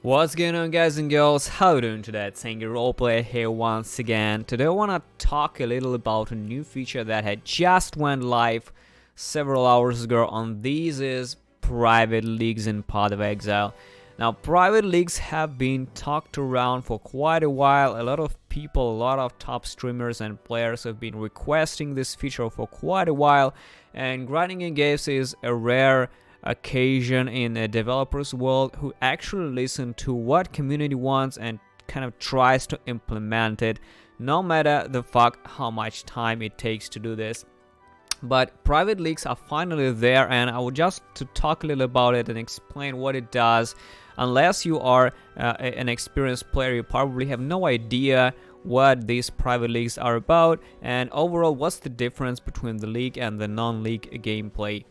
What's going on, guys and girls? How you doing today? It's Sangy Roleplay here once again. Today I want to talk a little about a new feature that had just went live several hours ago, and these is private leagues in Path of Exile. Now, private leagues have been talked around for quite a while. A lot of people, a lot of top streamers and players have been requesting this feature for quite a while, and grinding in games is a rare occasion in a developer's world who actually listen to what community wants and kind of tries to implement it, no matter the fuck how much time it takes to do this. But private leagues are finally there, and I would just to talk a little about it and explain what it does. Unless you are an experienced player, you probably have no idea what these private leagues are about, and overall what's the difference between the league and the non-league gameplay.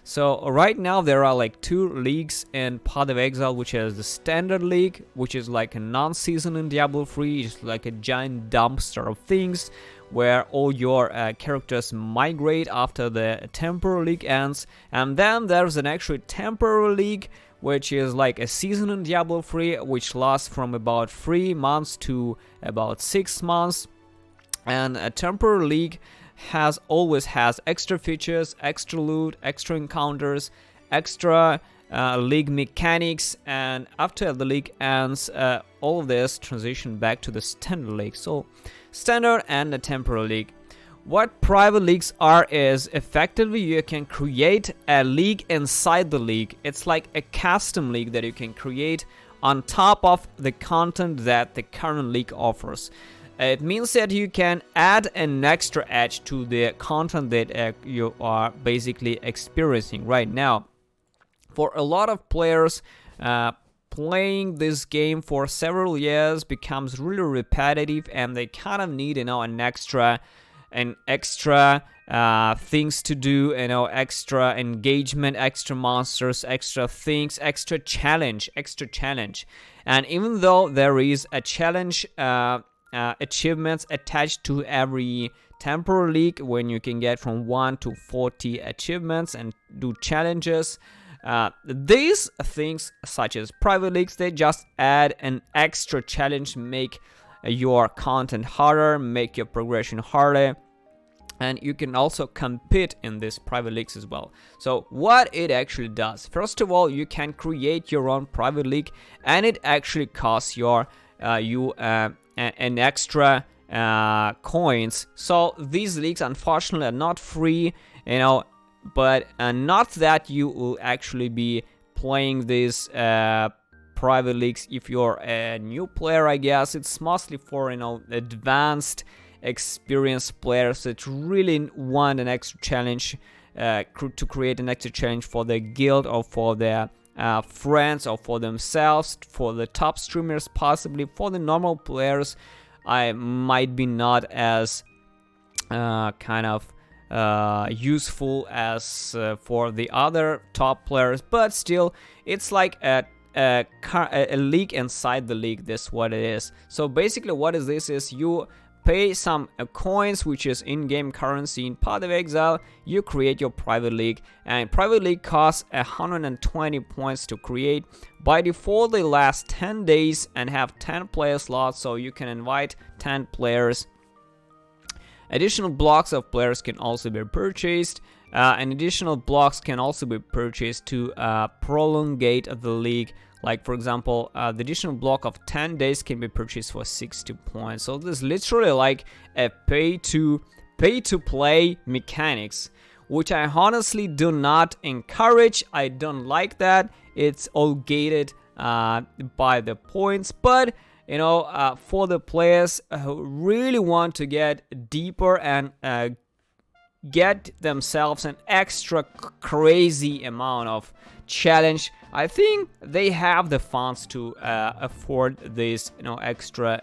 So right now there are like two leagues in Path of Exile, which is the standard league, which is like a non-season in Diablo 3, it's like a giant dumpster of things where all your characters migrate after the temporary league ends. And then there's an actual temporary league, which is like a season in Diablo 3, which lasts from about 3 months to about 6 months. And a temporary league always has extra features, extra loot, extra encounters, extra league mechanics, and after the league ends, all of this transition back to the standard league. So standard and the temporary league. What private leagues are is effectively you can create a league inside the league. It's like a custom league that you can create on top of the content that the current league offers. It means that you can add an extra edge to the content that you are basically experiencing right now. For a lot of players, playing this game for several years becomes really repetitive, and they kind of need, an extra things to do, extra engagement, extra monsters, extra things, extra challenge. And even though there is a challenge achievements attached to every temporary league, when you can get from 1 to 40 achievements and do challenges, these things such as private leagues, they just add an extra challenge, make your content harder, make your progression harder, and you can also compete in these private leagues as well. So what it actually does, first of all, you can create your own private league, and it actually costs an extra coins. So these leagues unfortunately are not free, but not that you will actually be playing these private leagues if you're a new player. I guess it's mostly for advanced experienced players that really want an extra challenge, to create an extra challenge for their guild or for their friends or for themselves, for the top streamers possibly. For the normal players, I might be not as useful as for the other top players, but still it's like a league inside the league. That's what it is. So basically what is this is you pay some coins, which is in-game currency in Path of Exile. You create your private league, and private league costs 120 points to create. By default, they last 10 days and have 10 player slots, so you can invite 10 players. Additional blocks of players can also be purchased, and additional blocks can also be purchased to prolongate the league. Like, for example, the additional block of 10 days can be purchased for 60 points. So this is literally like a pay to play mechanics, which I honestly do not encourage. I don't like that. It's all gated by the points, but for the players who really want to get deeper and get themselves an extra crazy amount of challenge, I think they have the funds to afford this extra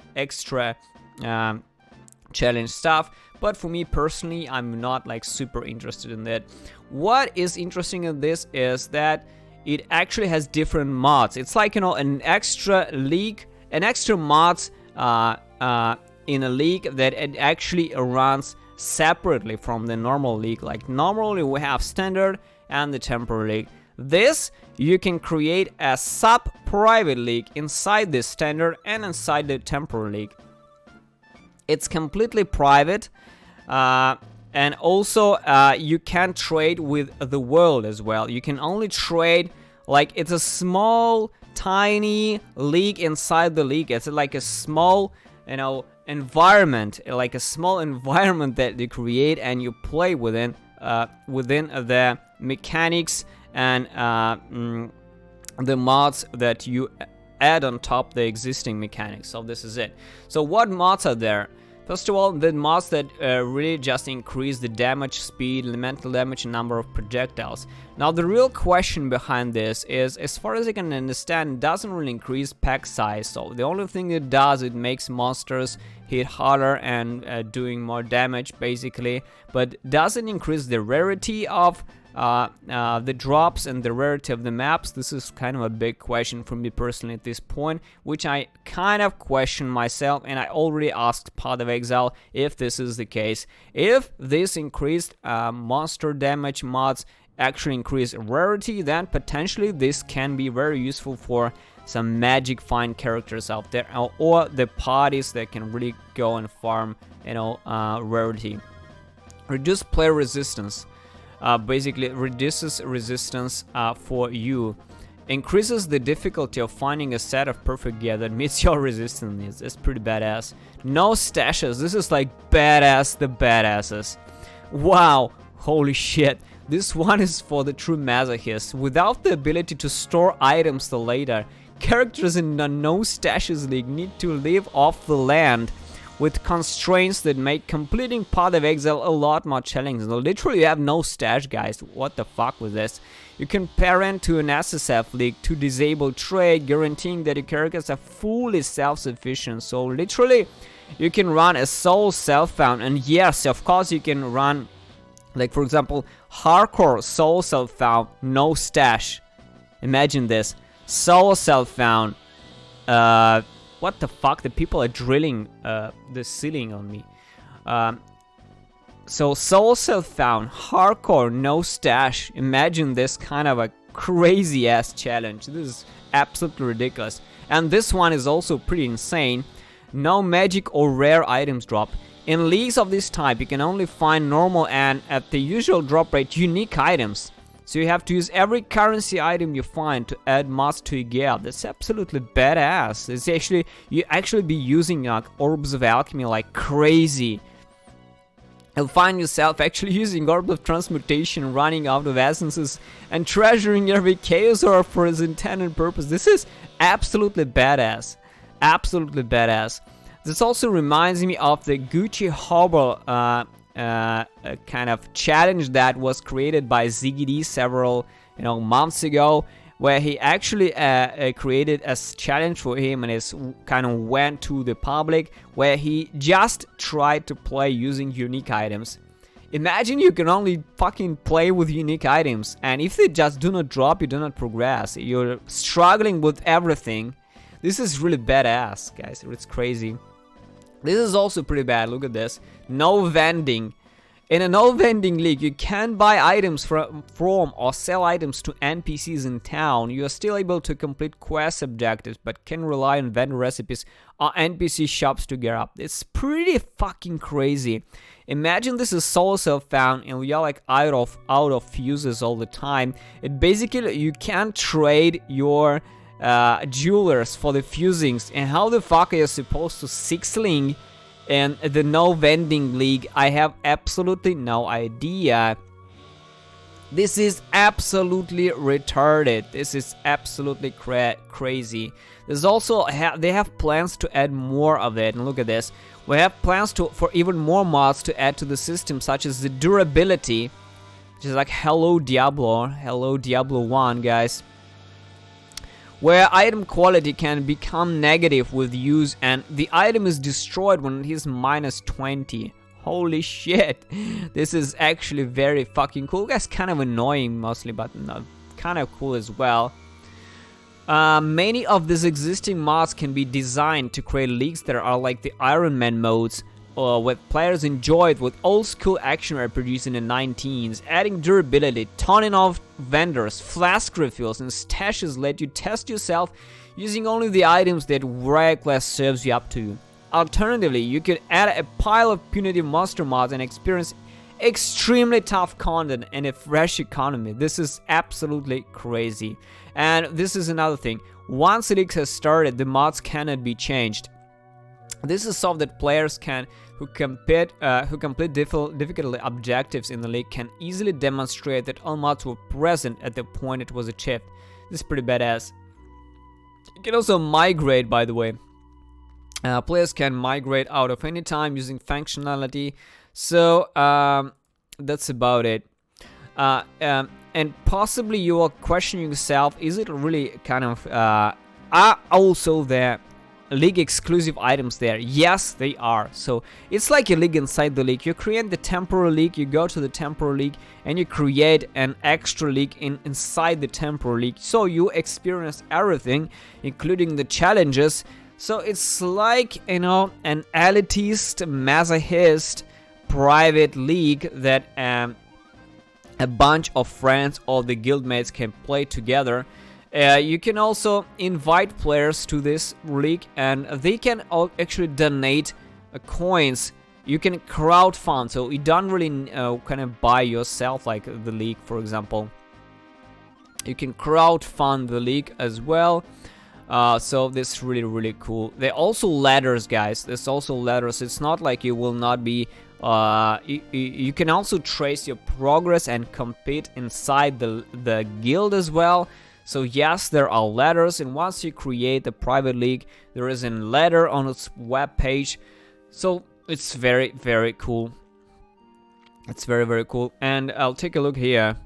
challenge stuff. But for me personally, I'm not like super interested in that. What is interesting in this is that it actually has different mods. It's like an extra league, an extra mods in a league that it actually runs separately from the normal league. Like normally we have standard and the temporary league. This, you can create a sub-private league inside the standard and inside the temporary league. It's completely private, and also you can trade with the world as well. You can only trade, like, it's a small, tiny league inside the league. It's like a small, environment, like a small environment that you create and you play within the mechanics and the mods that you add on top the existing mechanics. So this is it. So what mods are there? First of all, the mods that really just increase the damage, speed, elemental damage, and number of projectiles. Now the real question behind this is, as far as I can understand, it doesn't really increase pack size. So the only thing it does, it makes monsters hit harder and doing more damage basically, but doesn't increase the rarity of the drops and the rarity of the maps. This is kind of a big question for me personally at this point, which I kind of question myself, and I already asked Path of Exile if this is the case. If this increased monster damage mods actually increase rarity, then potentially this can be very useful for some magic fine characters out there, or the parties that can really go and farm, rarity. Reduce player resistance. Basically reduces resistance for you, increases the difficulty of finding a set of perfect gear that meets your resistance needs. It's pretty badass. No stashes. This is like badass the badasses. Wow, holy shit. This one is for the true masochists. Without the ability to store items till later, characters in the no stashes league need to live off the land with constraints that make completing Path of Exile a lot more challenging. So literally you have no stash, guys. What the fuck with this? You can parent to an SSF league to disable trade, guaranteeing that your characters are fully self-sufficient. So literally you can run a soul self-found, and yes, of course you can run, like for example, hardcore soul self-found, no stash. Imagine this. Soul self-found, what the fuck? The people are drilling the ceiling on me. So soul self-found, hardcore, no stash. Imagine this kind of a crazy ass challenge. This is absolutely ridiculous. And this one is also pretty insane. No magic or rare items drop. In leagues of this type, you can only find normal and, at the usual drop rate, unique items. So you have to use every currency item you find to add mods to your gear. That's absolutely badass. It's actually, you actually be using orbs of alchemy like crazy. You'll find yourself actually using orbs of transmutation, running out of essences, and treasuring every chaos orb for its intended purpose. This is absolutely badass. Absolutely badass. This also reminds me of the Gucci Hobble kind of challenge that was created by ZGD several months ago, where he actually created a challenge for him, and it kind of went to the public, where he just tried to play using unique items. Imagine you can only fucking play with unique items, and if they just do not drop, you do not progress. You're struggling with everything. This is really badass, guys. It's crazy. This is also pretty bad. Look at this. No vending. In a no vending league, you can buy items from or sell items to NPCs in town. You are still able to complete quest objectives, but can rely on vendor recipes or NPC shops to gear up. It's pretty fucking crazy. Imagine this is soul self-found and you're like out of fuses all the time. It basically, you can't trade your jewelers for the fusings, and how the fuck are you supposed to 6-link in the no vending league? I have absolutely no idea. This is absolutely retarded. This is absolutely crazy. There's also they have plans to add more of it, and look at this. We have plans for even more mods to add to the system, such as the durability, which is like Hello Diablo 1, guys, where item quality can become negative with use and the item is destroyed when it is -20. Holy shit. This is actually very fucking cool. That's kind of annoying mostly, but no, kind of cool as well. Many of these existing mods can be designed to create leagues that are like the Iron Man modes, what players enjoyed with old school actionware produced in the 19s, adding durability, toning off vendors, flask refills, and stashes let you test yourself using only the items that rare class serves you up to. Alternatively, you could add a pile of punitive monster mods and experience extremely tough content and a fresh economy. This is absolutely crazy. And this is another thing. Once Elix has started, the mods cannot be changed. This is so that players who complete difficult objectives in the league can easily demonstrate that all mods were present at the point it was achieved. This is pretty badass. You can also migrate, by the way. Players can migrate out of any time using functionality. So that's about it. And possibly you are questioning yourself, is it really kind of are also there league exclusive items there? Yes, they are. So it's like a league inside the league. You create the temporal league, you go to the temporal league, and you create an extra league inside the temporal league. So you experience everything, including the challenges. So it's like, you know, an elitist, masochist private league that a bunch of friends or the guildmates can play together. You can also invite players to this league, and they can actually donate coins. You can crowdfund, so you don't really kind of buy yourself like the league, for example. You can crowdfund the league as well. So this is really cool. There are also ladders, guys. There's also ladders. It's not like you will not be you can also trace your progress and compete inside the guild as well. So yes, there are ladders, and once you create the private league, there is a ladder on its web page. So it's very cool. It's very cool. And I'll take a look here.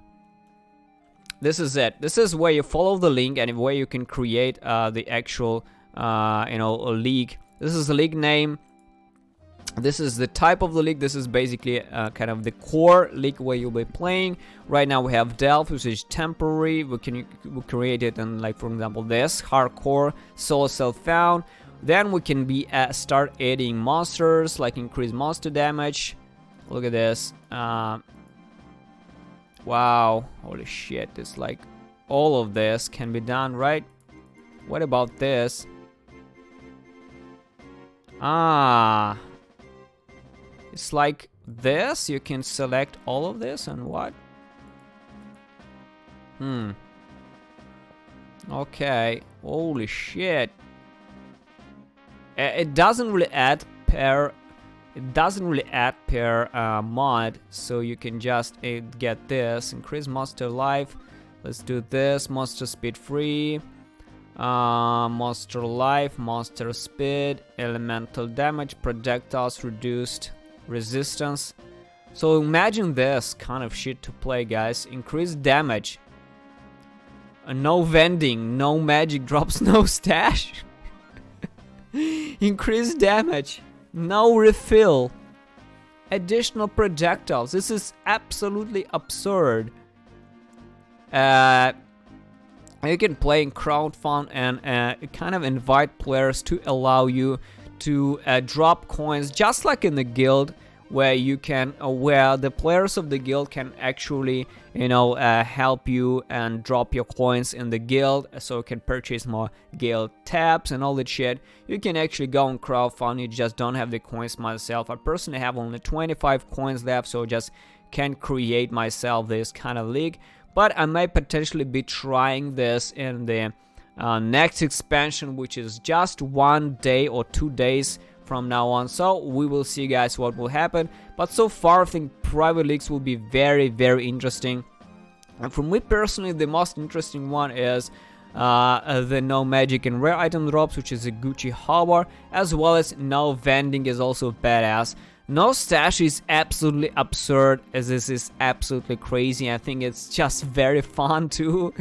This is it. This is where you follow the link and where you can create the actual a league. This is the league name. This is the type of the league. This is basically kind of the core league where you'll be playing. Right now we have Delve, which is temporary. We create it in, like, for example, this hardcore, solo self-found. Then we can start adding monsters, like increase monster damage. Look at this. Wow, holy shit! It's like all of this can be done, right? What about this? It's like this. You can select all of this and what? Okay. Holy shit. It doesn't really add per. It doesn't really add per mod, so you can just get this. Increase monster life. Let's do this. Monster speed free. Monster life, monster speed, elemental damage, projectiles reduced, resistance. So imagine this kind of shit to play, guys. Increased damage. No vending, no magic drops, no stash. Increased damage, no refill. Additional projectiles. This is absolutely absurd. You can play in crowdfund and kind of invite players to allow you to drop coins, just like in the guild, where you can where the players of the guild can actually help you and drop your coins in the guild, so you can purchase more guild tabs and all that shit. You can actually go on crowdfund. You just don't have the coins myself. I personally have only 25 coins left, so just can't create myself this kind of league. But I might potentially be trying this in the next expansion, which is just 1 day or 2 days from now on. So we will see, guys, what will happen. But so far, I think private leagues will be very interesting. And for me personally, the most interesting one is the no magic and rare item drops, which is a Gucci harbor, as well as no vending is also badass. No stash is absolutely absurd, as this is absolutely crazy. I think it's just very fun too.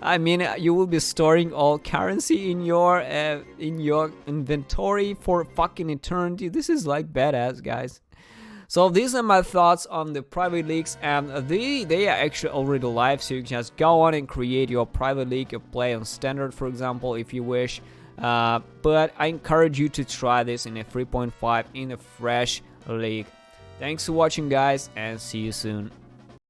I mean, you will be storing all currency in your inventory for fucking eternity. This is like badass, guys. So these are my thoughts on the private leagues, and they are actually already live, so you can just go on and create your private league. You play on standard, for example, if you wish. But I encourage you to try this in a 3.5 in a fresh league. Thanks for watching, guys, and see you soon.